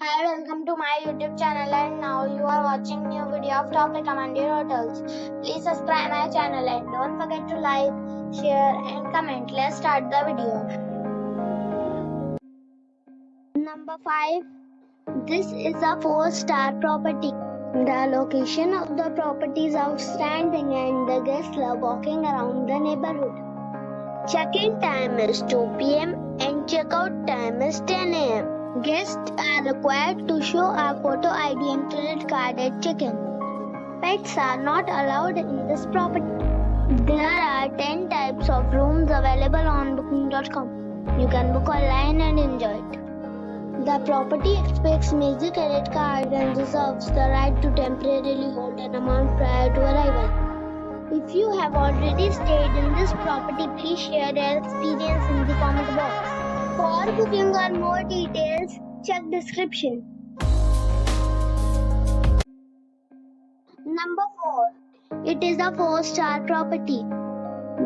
Hi, welcome to my YouTube channel, and now you are watching new video of top recommended hotels. Please subscribe my channel and don't forget to like, share and comment. Let's start the video. Number 5. This is a 4-star property. The location of the property is outstanding and the guests love walking around the neighborhood. Check-in time is 2 p.m. and check-out time is 10 a.m. Guests are required to show a photo ID and credit card at check-in. Pets are not allowed in this property. There are 10 types of rooms available on booking.com. You can book online and enjoy it. The property expects major credit card and reserves the right to temporarily hold an amount prior to arrival. If you have already stayed in this property, please share your experience in the comment box. For booking or more details, check description. Number 4. It is a 4-star property.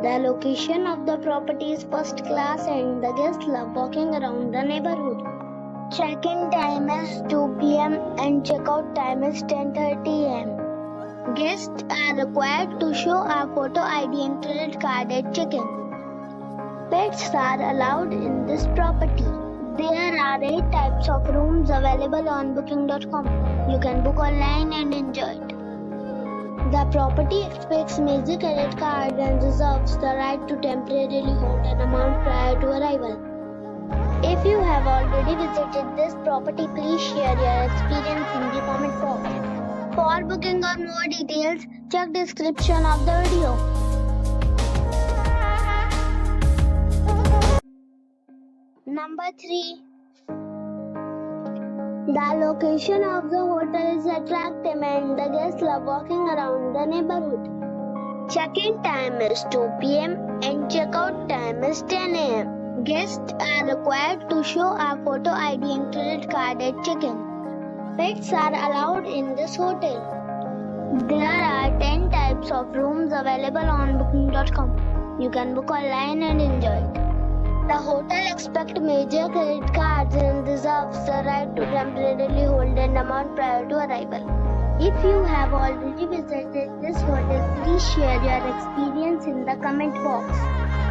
The location of the property is first class and the guests love walking around the neighborhood. Check-in time is 2 p.m. and check-out time is 10:30 a.m. Guests are required to show a photo ID and credit card at check-in. Pets are allowed in this property. There are 8 types of rooms available on booking.com. You can book online and enjoy it. The property expects major credit card and reserves the right to temporarily hold an amount prior to arrival. If you have already visited this property, please share your experience in the comment box. For booking or more details, check description of the video. Number 3. The location of the hotel is attractive and the guests love walking around the neighborhood. Check-in time is 2 p.m. and check-out time is 10 a.m. Guests are required to show a photo ID and credit card at check-in. Pets are allowed in this hotel. There are 10 types of rooms available on booking.com. You can book online and enjoy it. The hotel expects major credit cards and reserves the right to temporarily hold an amount prior to arrival. If you have already visited this hotel, please share your experience in the comment box.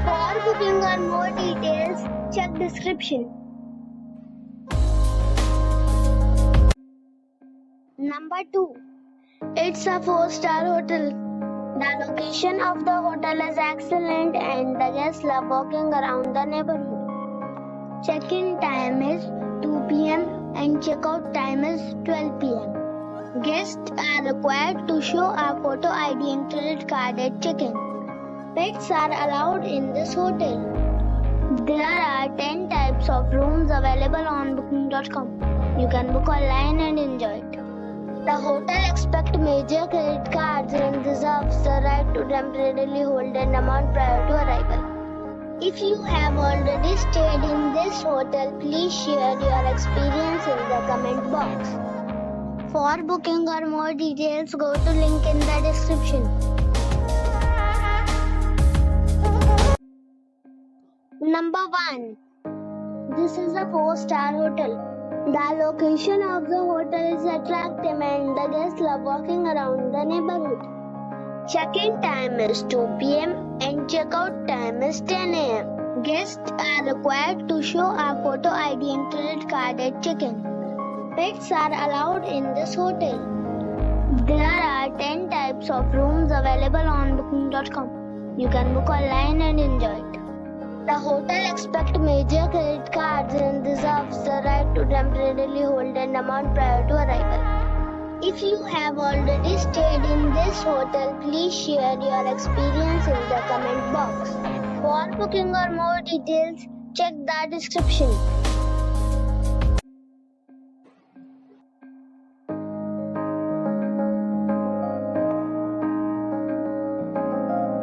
For booking or more details, check description. Number 2. It's a 4-star hotel. The location of the hotel is excellent and the guests love walking around the neighborhood. Check-in time is 2 p.m. and check-out time is 12 p.m. Guests are required to show a photo ID and credit card at check-in. Pets are allowed in this hotel. There are 10 types of rooms available on booking.com. You can book online and enjoy it. The hotel expects major credit cards and reserves the right to temporarily hold an amount prior to arrival. If you have already stayed in this hotel, please share your experience in the comment box. For booking or more details, go to link in the description. Number 1. This is a 4-star hotel. The location of the hotel is attractive and the guests love walking around the neighborhood. Check-in time is 2 p.m. and check-out time is 10 a.m. Guests are required to show a photo ID and credit card at check-in. Pets are allowed in this hotel. There are 10 types of rooms available on booking.com. You can book online and enjoy it. The hotel expects major credit cards and reserves the right to temporarily hold an amount prior to arrival. If you have already stayed in this hotel, please share your experience in the comment box. For booking or more details, check the description.